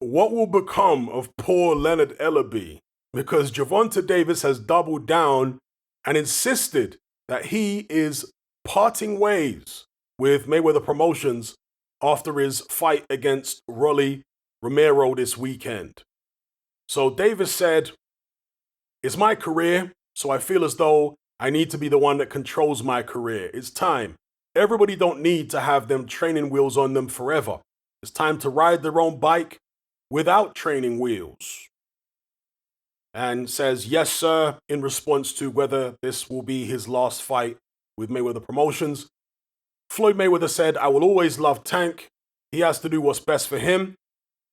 what will become of poor Leonard Ellaby? Because Gervonta Davis has doubled down and insisted that he is parting ways with Mayweather Promotions after his fight against Rolly Romero this weekend. So Davis said, "It's my career, so I feel as though I need to be the one that controls my career. It's time. Everybody don't need to have them training wheels on them forever. It's time to ride their own bike without training wheels." And says, "Yes, sir," in response to whether this will be his last fight with Mayweather Promotions. Floyd Mayweather said, "I will always love Tank. He has to do what's best for him.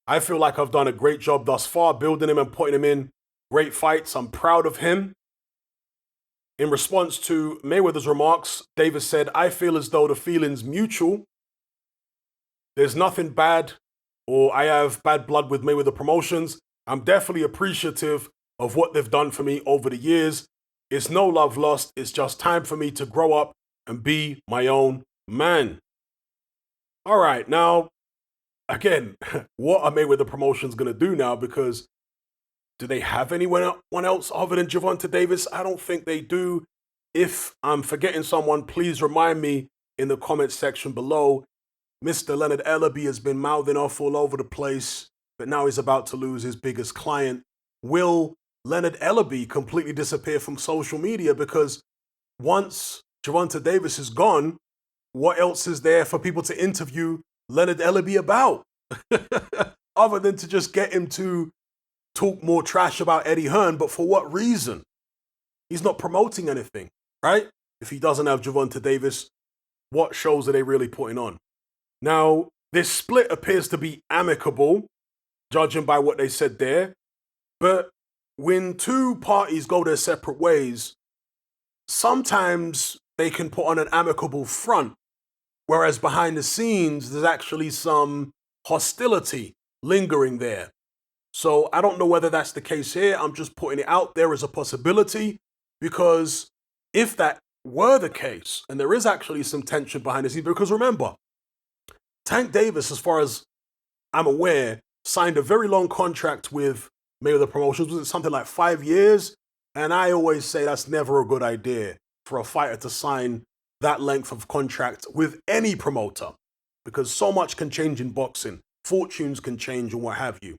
I feel like I've done a great job thus far, building him and putting him in great fights. I'm proud of him." In response to Mayweather's remarks, Davis said, "I feel as though the feeling's mutual. There's nothing bad, or I have bad blood with Mayweather Promotions. I'm definitely appreciative of what they've done for me over the years. It's no love lost. It's just time for me to grow up and be my own man." All right, now, again, what are Mayweather Promotions going to do now? Because do they have anyone else other than Gervonta Davis? I don't think they do. If I'm forgetting someone, please remind me in the comments section below. Mr. Leonard Ellaby has been mouthing off all over the place, but now he's about to lose his biggest client. Will Leonard Ellaby completely disappear from social media? Because once Gervonta Davis is gone, what else is there for people to interview Leonard Ellaby about? Other than to just get him to talk more trash about Eddie Hearn, but for what reason? He's not promoting anything, right? If he doesn't have Gervonta Davis, what shows are they really putting on? Now, this split appears to be amicable, judging by what they said there. But when two parties go their separate ways, sometimes they can put on an amicable front, whereas behind the scenes, there's actually some hostility lingering there. So I don't know whether that's the case here. I'm just putting it out there as a possibility, because if that were the case, and there is actually some tension behind the scenes, because remember, Tank Davis, as far as I'm aware, signed a very long contract with Mayweather Promotions. Was it something like 5 years? And I always say that's never a good idea for a fighter to sign that length of contract with any promoter, because so much can change in boxing. Fortunes can change and what have you.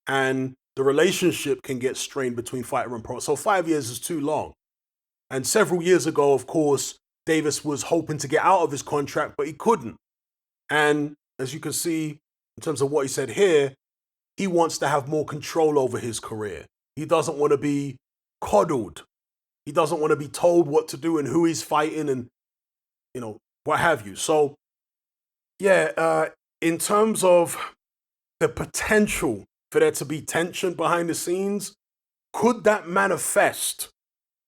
And the relationship can get strained between fighter and pro. So 5 years is too long. And several years ago, of course, Davis was hoping to get out of his contract, but he couldn't. And as you can see, in terms of what he said here, he wants to have more control over his career. He doesn't want to be coddled. He doesn't want to be told what to do and who he's fighting and, what have you. So, yeah, in terms of the potential for there to be tension behind the scenes, could that manifest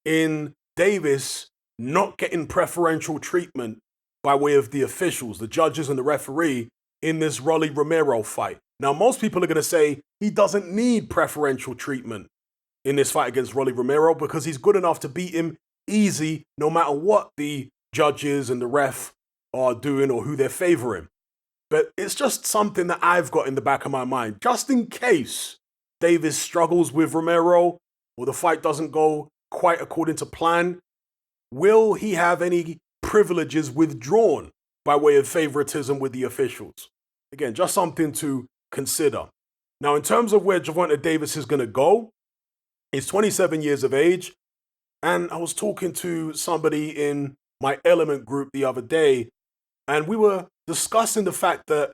in Davis not getting preferential treatment by way of the officials, the judges and the referee in this Rolly Romero fight? Now, most people are going to say he doesn't need preferential treatment in this fight against Rolly Romero because he's good enough to beat him easy no matter what the judges and the ref are doing or who they're favoring. But it's just something that I've got in the back of my mind, just in case Davis struggles with Romero or the fight doesn't go quite according to plan. Will he have any privileges withdrawn by way of favoritism with the officials? Again, just something to consider. Now, in terms of where Gervonta Davis is going to go, he's 27 years of age. And I was talking to somebody in my Element group the other day, and we were discussing the fact that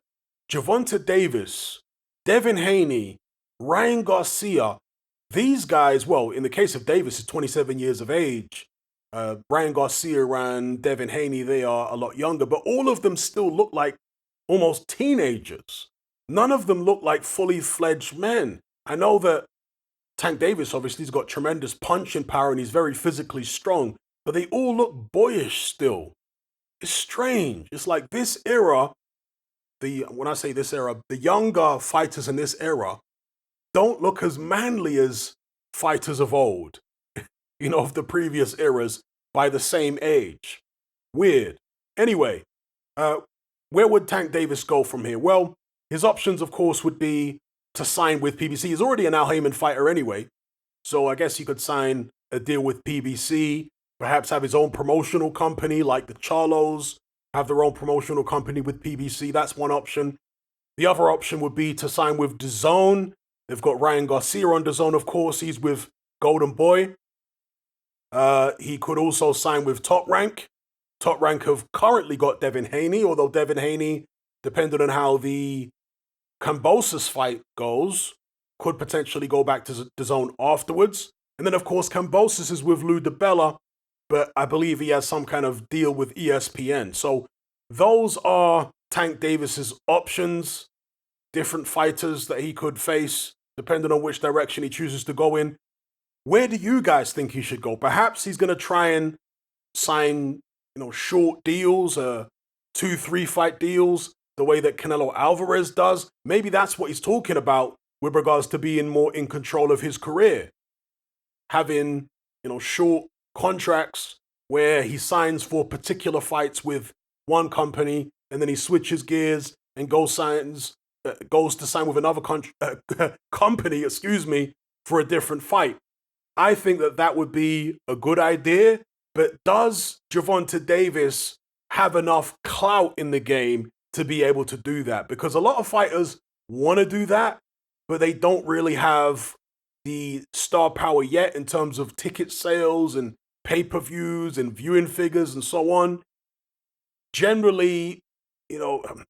Gervonta Davis, Devin Haney, Ryan Garcia, these guys, well, in the case of Davis, is 27 years of age. Ryan Garcia and Devin Haney, they are a lot younger, but all of them still look like almost teenagers. None of them look like fully fledged men. I know that Tank Davis obviously has got tremendous punching power and he's very physically strong, but they all look boyish still. It's strange. It's like this era, when I say this era, the younger fighters in this era don't look as manly as fighters of old, of the previous eras by the same age. Weird. Anyway, where would Tank Davis go from here? Well, his options, of course, would be to sign with PBC. He's already an Al Heyman fighter anyway. So I guess he could sign a deal with PBC, perhaps have his own promotional company like the Charlos, have their own promotional company with PBC. That's one option. The other option would be to sign with DAZN. They've got Ryan Garcia on DAZN, of course. He's with Golden Boy. He could also sign with Top Rank. Top Rank have currently got Devin Haney, although Devin Haney, depending on how the Kambosos fight goes, could potentially go back to DAZN afterwards. And then, of course, Kambosos is with Lou DiBella, but I believe he has some kind of deal with ESPN. So those are Tank Davis's options, different fighters that he could face, depending on which direction he chooses to go in. Where do you guys think he should go? Perhaps he's going to try and sign, short deals, 2-3 fight deals, the way that Canelo Alvarez does. Maybe that's what he's talking about with regards to being more in control of his career. Having, short contracts where he signs for particular fights with one company and then he switches gears and goes to sign with another company, for a different fight. I think that would be a good idea, but does Gervonta Davis have enough clout in the game to be able to do that? Because a lot of fighters want to do that, but they don't really have the star power yet in terms of ticket sales and pay-per-views and viewing figures and so on. Generally,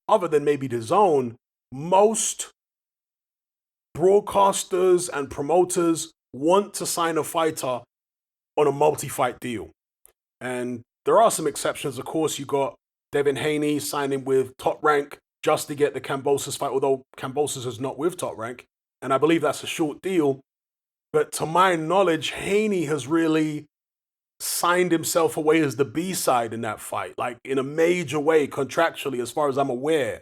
other than maybe DAZN, most broadcasters and promoters want to sign a fighter on a multi-fight deal. And there are some exceptions. Of course, you got Devin Haney signing with Top Rank just to get the Kambosos fight, although Kambosos is not with Top Rank. And I believe that's a short deal. But to my knowledge, Haney has really signed himself away as the B-side in that fight, like in a major way contractually, as far as I'm aware.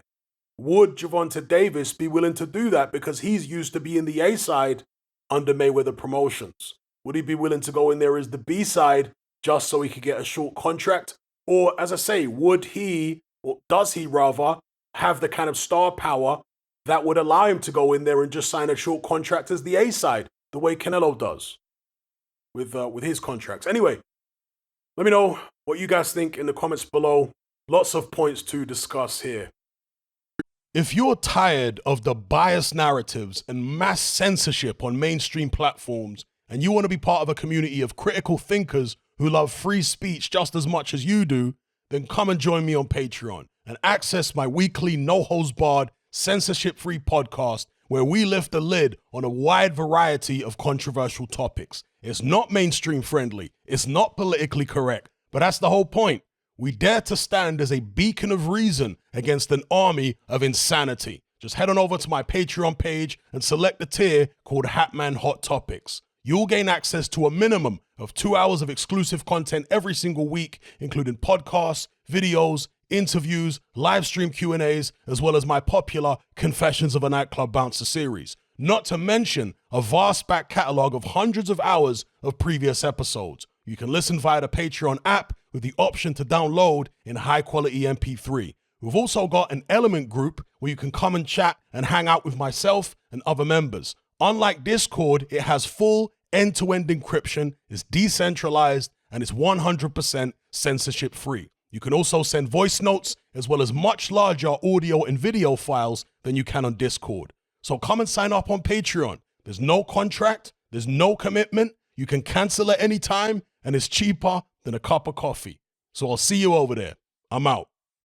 Would Gervonta Davis be willing to do that because he's used to being the A-side under Mayweather Promotions? Would he be willing to go in there as the B-side just so he could get a short contract? Or, as I say, would he, or does he rather, have the kind of star power that would allow him to go in there and just sign a short contract as the A-side, the way Canelo does with his contracts? Anyway, let me know what you guys think in the comments below. Lots of points to discuss here. If you're tired of the biased narratives and mass censorship on mainstream platforms, and you want to be part of a community of critical thinkers who love free speech just as much as you do, then come and join me on Patreon and access my weekly no-holds-barred, censorship-free podcast where we lift the lid on a wide variety of controversial topics. It's not mainstream friendly, it's not politically correct, but that's the whole point. We dare to stand as a beacon of reason against an army of insanity. Just head on over to my Patreon page and select the tier called Hatman Hot Topics. You'll gain access to a minimum of 2 hours of exclusive content every single week, including podcasts, videos, interviews, live stream Q&As, as well as my popular Confessions of a Nightclub Bouncer series. Not to mention a vast back catalog of hundreds of hours of previous episodes. You can listen via the Patreon app with the option to download in high-quality MP3. We've also got an Element group where you can come and chat and hang out with myself and other members. Unlike Discord, it has full end-to-end encryption, is decentralized, and is 100% censorship-free. You can also send voice notes as well as much larger audio and video files than you can on Discord. So come and sign up on Patreon. There's no contract, there's no commitment, you can cancel at any time, and it's cheaper than a cup of coffee. So I'll see you over there. I'm out.